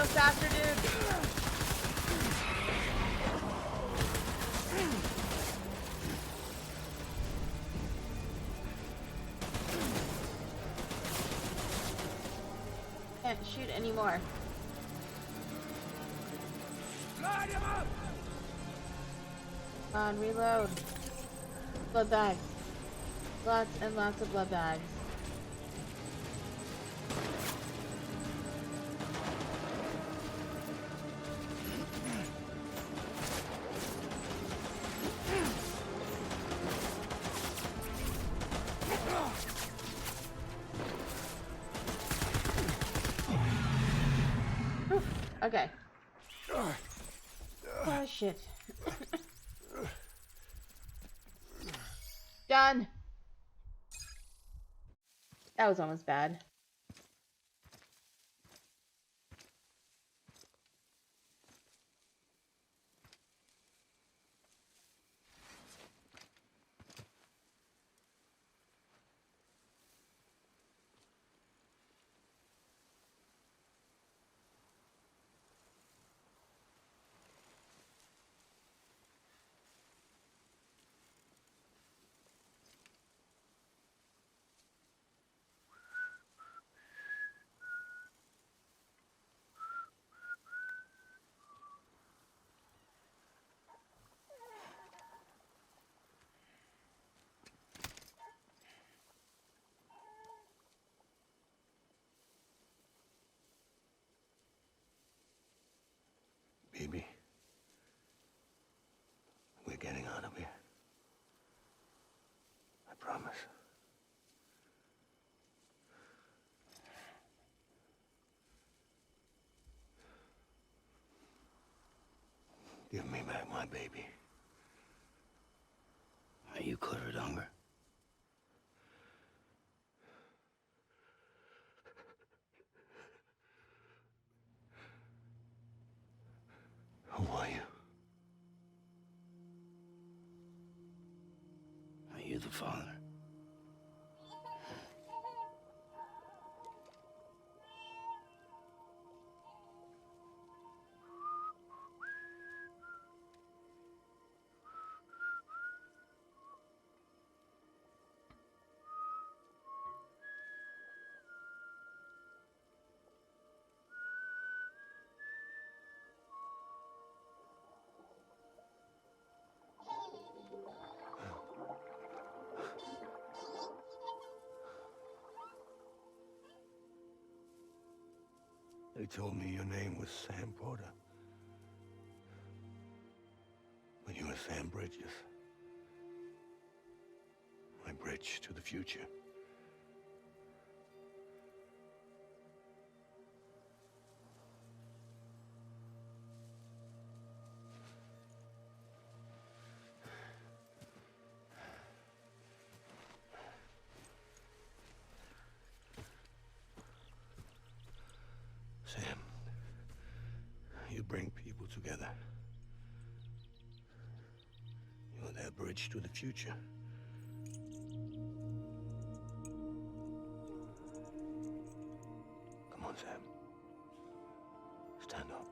Go faster, dude! Can't shoot anymore. Light him up! Come on, reload. Blood bags. Lots and lots of blood bags. Okay. Oh, shit. Done. That was almost bad. Baby, we're getting out of here. I promise. Give me back my baby. Are you cleared, hunger? Who are you? Are you the father? They told me your name was Sam Porter. But you were Sam Bridges. My bridge to the future. Sam, you bring people together. You're their bridge to the future. Come on, Sam. Stand up.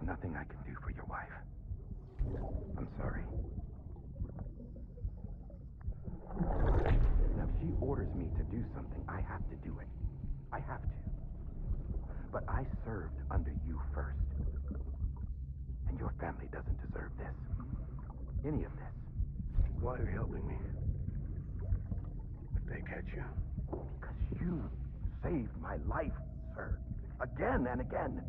nothing I can do for your wife. I'm sorry. Now, if she orders me to do something, I have to do it. I have to. But I served under you first. And your family doesn't deserve this. Any of this. Why are you helping me? If they catch you. Because you saved my life, sir. Again and again.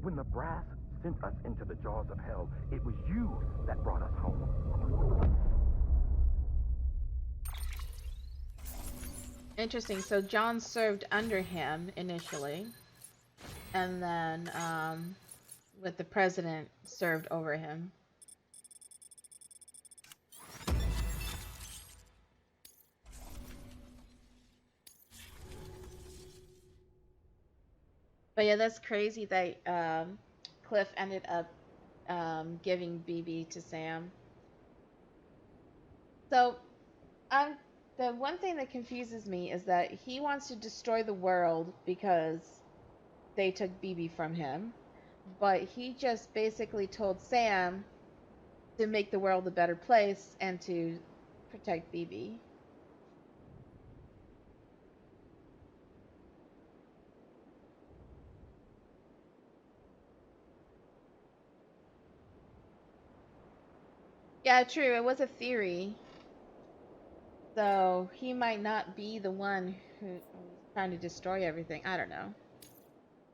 When the brass sent us into the jaws of hell, it was you that brought us home. Interesting. So John served under him initially, and then with the president served over him. But yeah, that's crazy that Cliff ended up giving BB to Sam. So the one thing that confuses me is that he wants to destroy the world because they took BB from him, but he just basically told Sam to make the world a better place and to protect BB. Yeah, true. It was a theory. So he might not be the one who's trying to destroy everything. I don't know.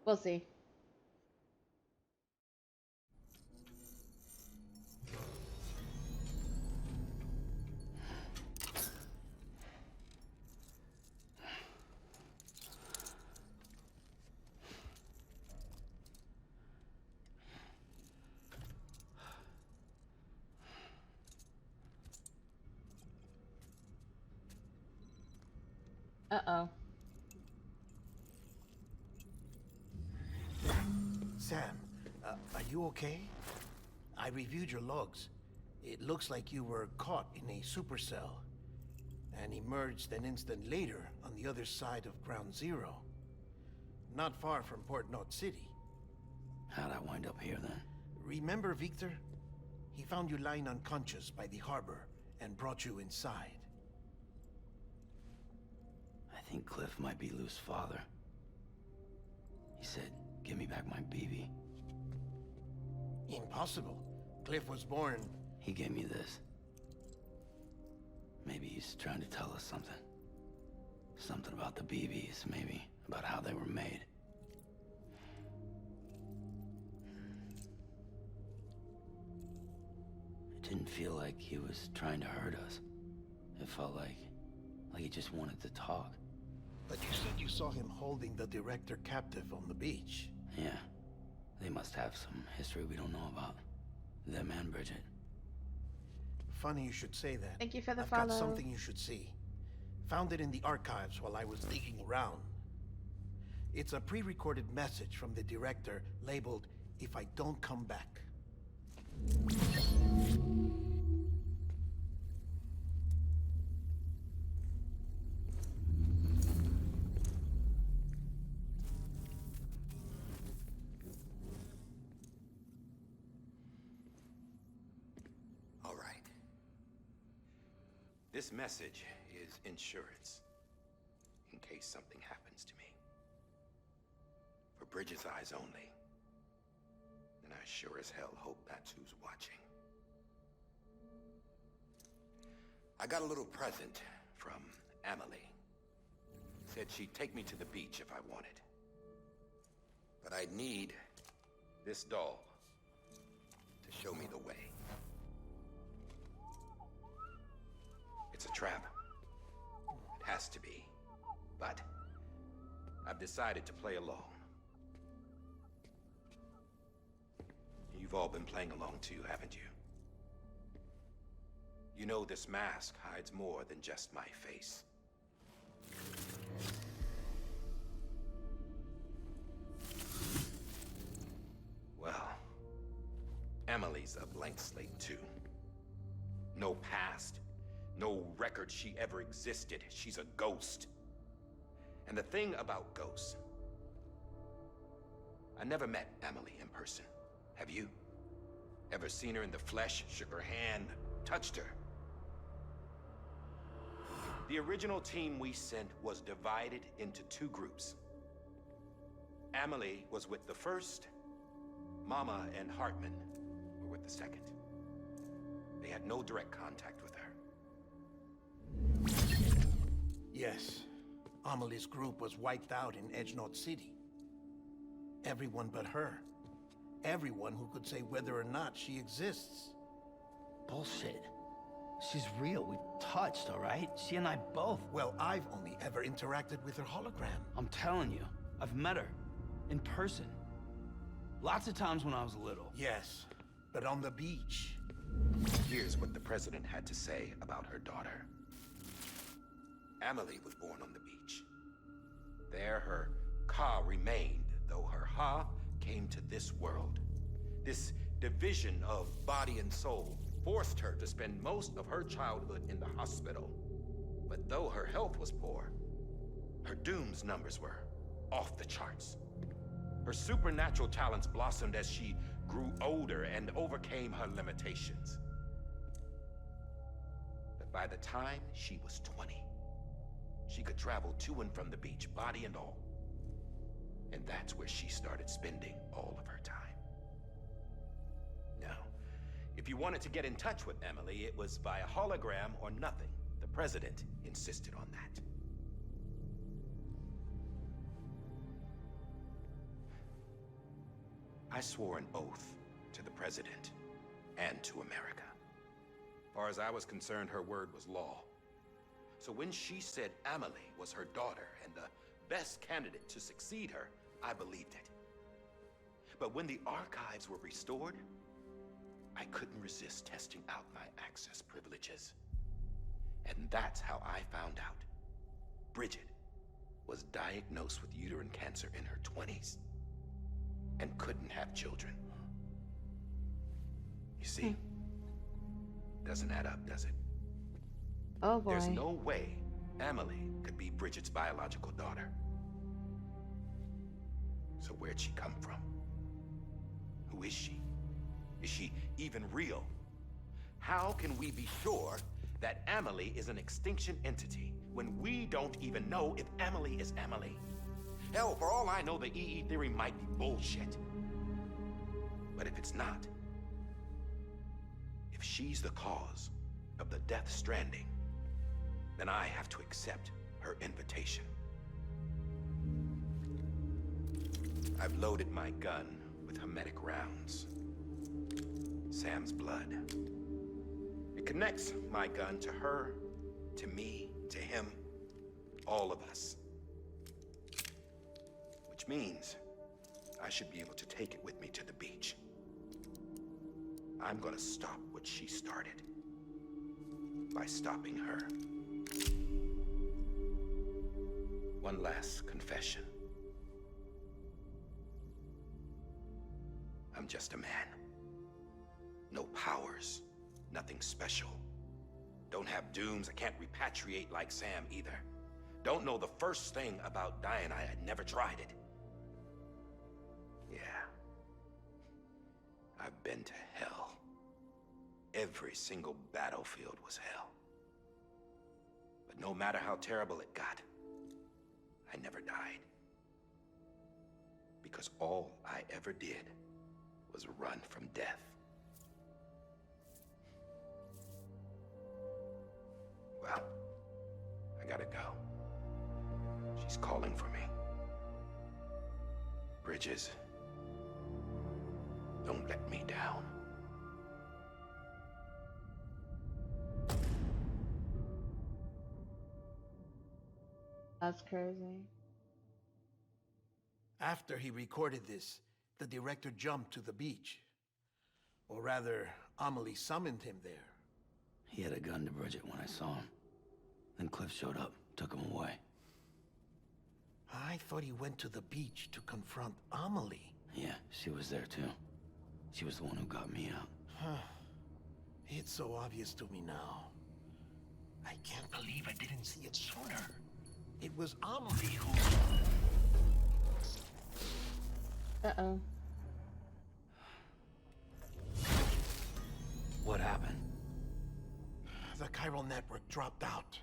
We'll see. Uh-oh. Sam, are you okay? I reviewed your logs. It looks like you were caught in a supercell and emerged an instant later on the other side of Ground Zero. Not far from Port Knot City. How'd I wind up here then? Remember Victor? He found you lying unconscious by the harbor and brought you inside. I think Cliff might be Lou's father. He said, give me back my BB. Impossible. Cliff was born... He gave me this. Maybe he's trying to tell us something. Something about the BBs, maybe. About how they were made. It didn't feel like he was trying to hurt us. It felt like he just wanted to talk. But you said you saw him holding the director captive on the beach. Yeah. They must have some history we don't know about. Them and Bridget. Funny you should say that. Thank you for the I've follow. got something you should see. Found it in the archives while I was digging around. It's a pre-recorded message from the director labeled, "If I don't come back." All right. This message is insurance, in case something happens to me. For Bridget's eyes only. And I sure as hell hope that's who's watching. I got a little present from Emily. Said she'd take me to the beach if I wanted. But I'd need this doll to show me the way. It's a trap. It has to be. But I've decided to play along. You've all been playing along too, haven't you? You know this mask hides more than just my face. Well, Emily's a blank slate too. No past. No record she ever existed. She's a ghost. And the thing about ghosts, I never met Amelie in person. Have you? Ever seen her in the flesh, shook her hand, touched her? The original team we sent was divided into two groups. Amelie was with the first. Mama and Hartman were with the second. They had no direct contact with her. Yes. Amelie's group was wiped out in Edgenorth City. Everyone but her. Everyone who could say whether or not she exists. Bullshit. She's real. We touched, all right? She and I both. Well, I've only ever interacted with her hologram. I'm telling you, I've met her. In person. Lots of times when I was little. Yes, but on the beach. Here's what the president had to say about her daughter. Amelie was born on the beach. There her Ka remained, though her Ha came to this world. This division of body and soul forced her to spend most of her childhood in the hospital. But though her health was poor, her Doom's numbers were off the charts. Her supernatural talents blossomed as she grew older and overcame her limitations. But by the time she was 20, she could travel to and from the beach, body and all. And that's where she started spending all of her time. Now, if you wanted to get in touch with Amelie, it was via hologram or nothing. The president insisted on that. I swore an oath to the president and to America. As far as I was concerned, her word was law. So when she said Amelie was her daughter and the best candidate to succeed her, I believed it. But when the archives were restored, I couldn't resist testing out my access privileges. And that's how I found out. Bridget was diagnosed with uterine cancer in her 20s and couldn't have children. You see, doesn't add up, does it? Oh boy. There's no way Amelie could be Bridget's biological daughter. So where'd she come from? Who is she? Is she even real? How can we be sure that Amelie is an extinction entity when we don't even know if Amelie is Amelie? Hell, for all I know, the EE theory might be bullshit. But if it's not, if she's the cause of the Death Stranding, then I have to accept her invitation. I've loaded my gun with hermetic rounds. Sam's blood. It connects my gun to her, to me, to him, all of us. Which means I should be able to take it with me to the beach. I'm gonna stop what she started by stopping her. One last confession. I'm just a man. No powers, nothing special. Don't have dooms, I can't repatriate like Sam either. Don't know the first thing about dying, I had never tried it. Yeah. I've been to hell. Every single battlefield was hell. But no matter how terrible it got, I never died. Because all I ever did was run from death. Well, I gotta go. She's calling for me. Bridges, don't let me down. That's crazy. After he recorded this, the director jumped to the beach. Or rather, Amelie summoned him there. He had a gun to Bridget when I saw him. Then Cliff showed up, took him away. I thought he went to the beach to confront Amelie. Yeah, she was there too. She was the one who got me out. It's so obvious to me now. I can't believe I didn't see it sooner. It was Amelie who... Uh-oh. What happened? The chiral network dropped out.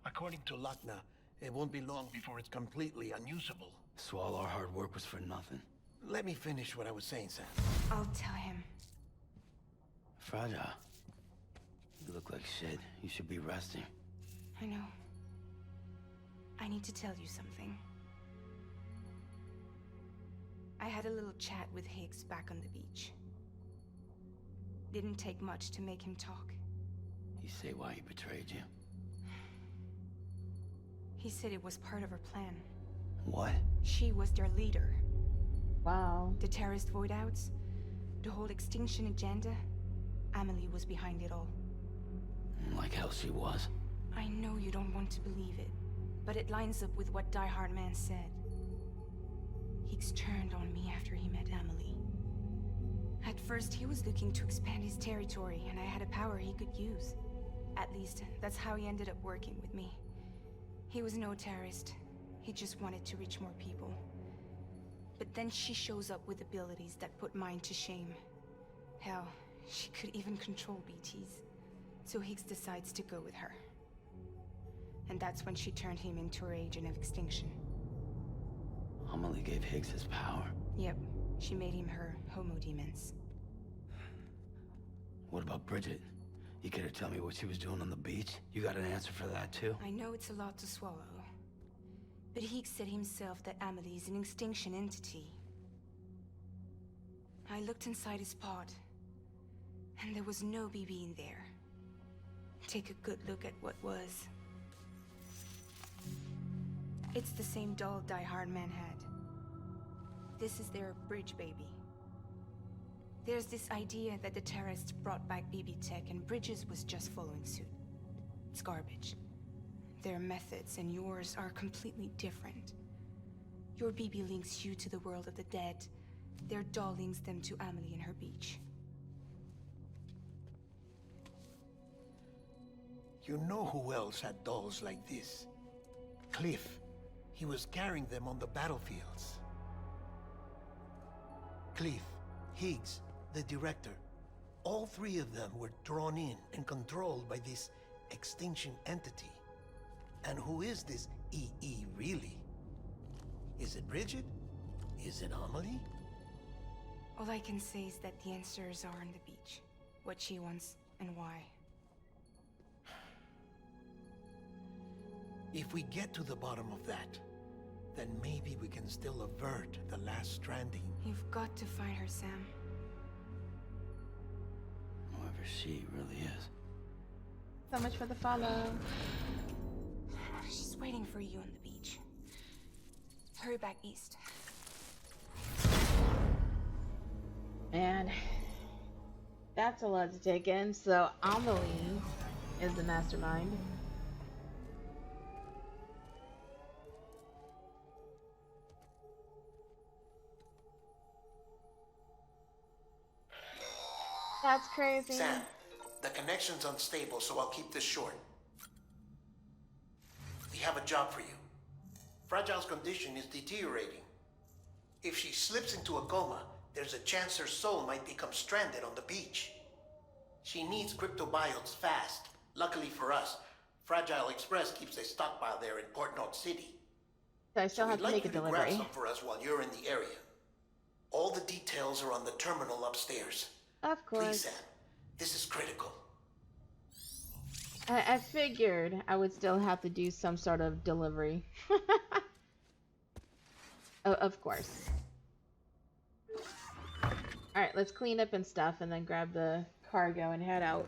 According to Lakna, it won't be long before it's completely unusable. So all our hard work was for nothing. Let me finish what I was saying, Sam. I'll tell him. Fragile. You look like shit. You should be resting. I know. I need to tell you something. I had a little chat with Higgs back on the beach. Didn't take much to make him talk. You say why he betrayed you? He said it was part of her plan. What? She was their leader. Wow. The terrorist voidouts, the whole extinction agenda. Amelie was behind it all. Like hell she was. I know you don't want to believe it, but it lines up with what Die Hard Man said. Higgs turned on me after he met Amelie. At first, he was looking to expand his territory, and I had a power he could use. At least, that's how he ended up working with me. He was no terrorist. He just wanted to reach more people. But then she shows up with abilities that put mine to shame. Hell, she could even control BTs. So Higgs decides to go with her. And that's when she turned him into her agent of extinction. Amelie gave Higgs his power. Yep, she made him her homo demons. What about Bridget? You care to tell me what she was doing on the beach? You got an answer for that too? I know it's a lot to swallow. But Higgs said himself that Amelie is an extinction entity. I looked inside his pod, and there was no BB in there. Take a good look at what was. It's the same doll Die Hard Man had. This is their bridge baby. There's this idea that the terrorists brought back BB tech and Bridges was just following suit. It's garbage. Their methods and yours are completely different. Your BB links you to the world of the dead. Their doll links them to Amelie and her beach. You know who else had dolls like this? Cliff. He was carrying them on the battlefields. Cliff, Higgs, the director. All three of them were drawn in and controlled by this extinction entity. And who is this EE really? Is it Bridget? Is it Amelie? All I can say is that the answers are on the beach. What she wants and why. If we get to the bottom of that, then maybe we can still avert the last stranding. You've got to find her, Sam. Whoever she really is. So much for the follow. She's waiting for you on the beach. Hurry back east. And that's a lot to take in. So Amelie is the mastermind. That's crazy. Sam, the connection's unstable, so I'll keep this short. We have a job for you. Fragile's condition is deteriorating. If she slips into a coma, there's a chance her soul might become stranded on the beach. She needs cryptobiotes fast. Luckily for us, Fragile Express keeps a stockpile there in Port North City. So I still have to make a Grab delivery. some for us while you're in the area. All the details are on the terminal upstairs. Of course. Please, Sam. This is critical. I figured I would still have to do some sort of delivery. Of course. Alright, let's clean up and stuff and then grab the cargo and head out.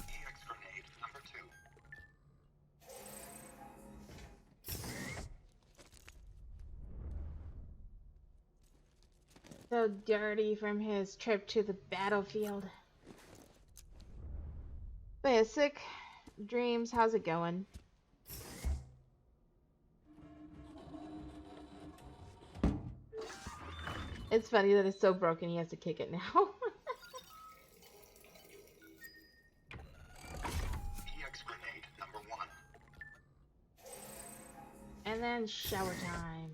EX grenade number 2. So dirty from his trip to the battlefield. Basic dreams, how's it going? It's funny that it's so broken he has to kick it now. EX grenade number 1. then shower time.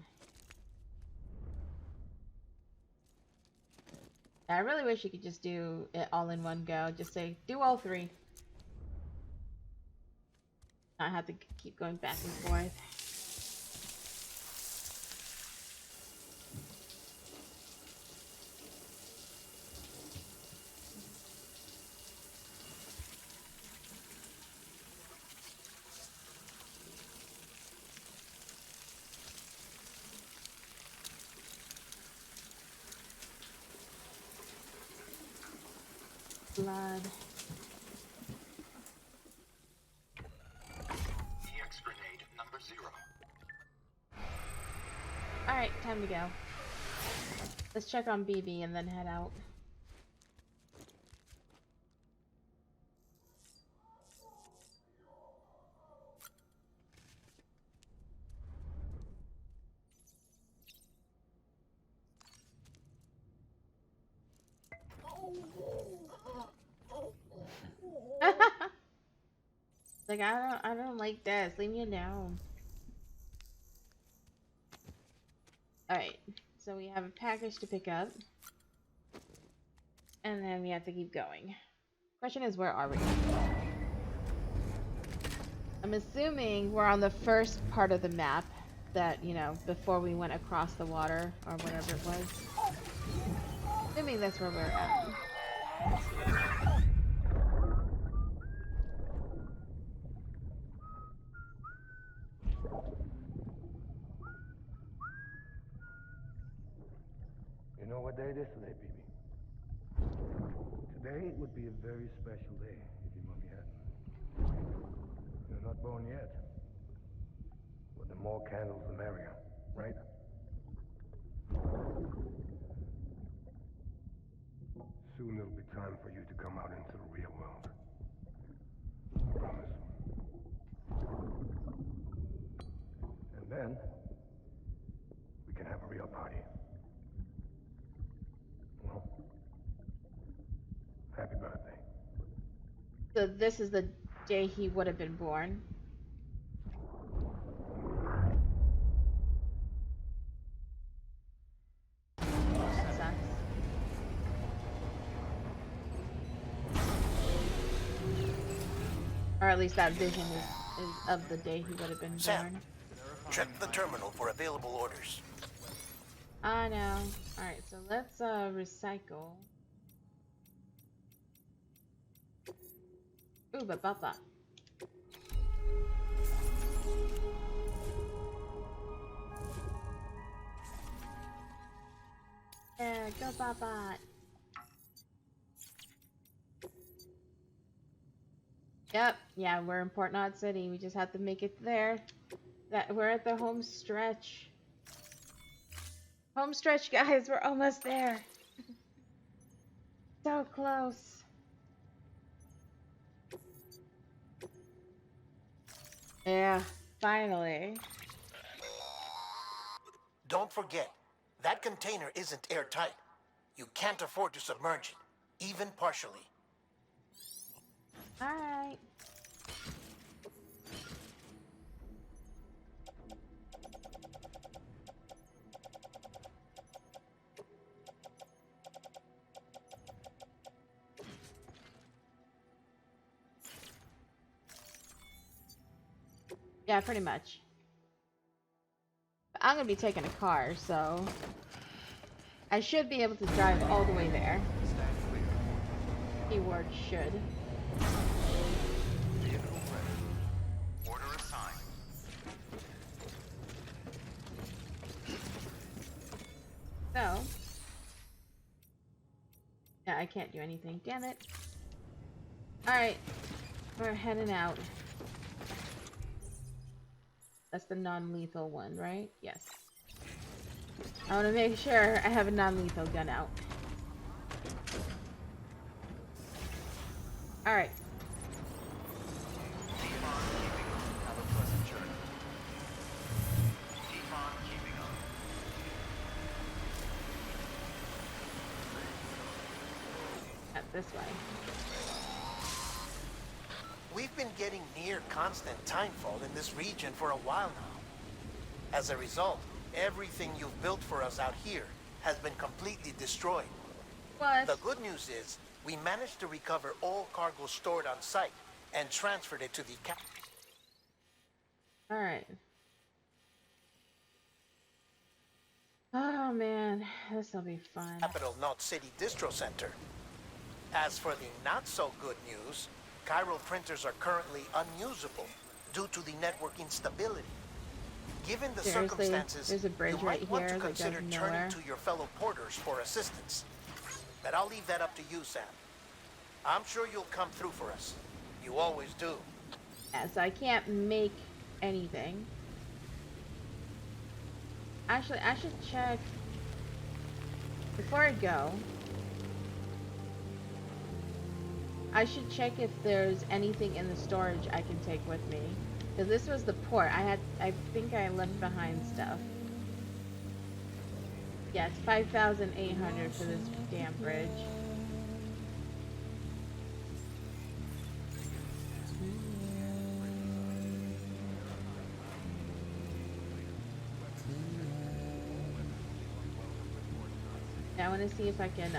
I really wish you could just do it all in one go. Just say, do all three. Not have to keep going back and forth. Blood. EX grenade number 0. Alright, time to go. Let's check on BB and then head out. Like, I don't like this. Leave me alone. Alright, so we have a package to pick up. And then we have to keep going. Question is, where are we? I'm assuming we're on the first part of the map that, you know, before we went across the water or whatever it was. Assuming that's where we're at. You know what day it is today, BB? Today would be a very special day if your mommy hadn't. You're not born yet. But the more candles, the merrier, right? Soon it'll be time for you to come out into the real world. I promise. And then, we can have a real party. Well, happy birthday. So this is the day he would have been born. That sucks. Or at least that vision is of the day he would have been Sam, born. check the terminal for available orders. I know. Alright, so let's recycle. Ooh, but Baba. Yeah, go Baba. Yep, yeah, we're in Port Knot City. We just have to make it there. We're at the home stretch. Home stretch, guys. We're almost there. So close. Yeah, finally. Don't forget, that container isn't airtight. You can't afford to submerge it, even partially. Alright. Yeah, pretty much. But I'm gonna be taking a car, so I should be able to drive all the way there. Keyword should. Vehicle ready. Order assigned. So, yeah, I can't do anything. Damn it. Alright, we're heading out. That's the non-lethal one, right? Yes. I want to make sure I have a non-lethal gun out. Alright. Keep on keeping on. Have a pleasant journey. Keep on keeping on. Not this way. We've been getting near constant timefall in this region for a while now. As a result, everything you've built for us out here has been completely destroyed. What? The good news is, we managed to recover all cargo stored on site and transferred it to the Alright. Oh man, this'll be fun. Capital Knot City Distro Center. As for the not-so-good news, chiral printers are currently unusable due to the network instability. Given the Seriously, circumstances, there's a bridge you might right want here to that goes consider nowhere. turning to your fellow porters for assistance. But I'll leave that up to you, Sam. I'm sure you'll come through for us. You always do. Yeah, so I can't make anything. Actually, I should check before I go. I should check if there's anything in the storage I can take with me. Because this was the port. I think I left behind stuff. Yeah, it's 5,800 for this damn bridge. I want to see if I can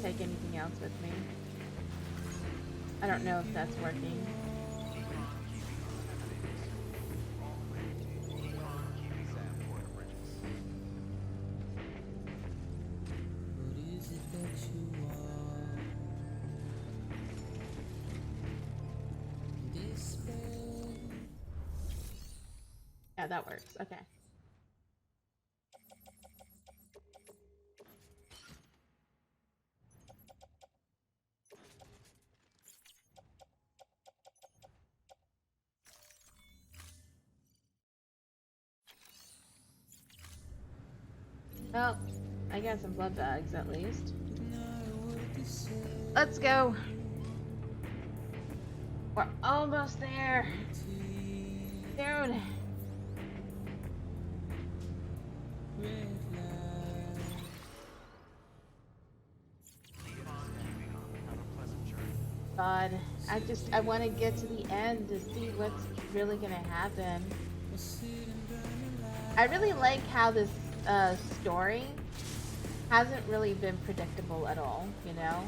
take anything else with me. I don't know if that's working. Yeah, that works. Okay. Well, I got some blood bags at least. Let's go. We're almost there. Dude. God, I want to get to the end to see what's really gonna happen. I really like how this story hasn't really been predictable at all, you know?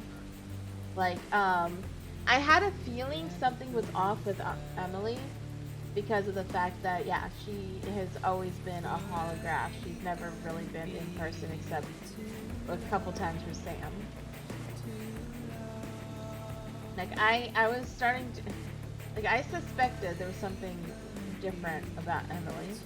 Like, I had a feeling something was off with Emily because of the fact that, yeah, she has always been a holograph. She's never really been in person except a couple times with Sam. Like, I was starting to, like, I suspected there was something different about Emily.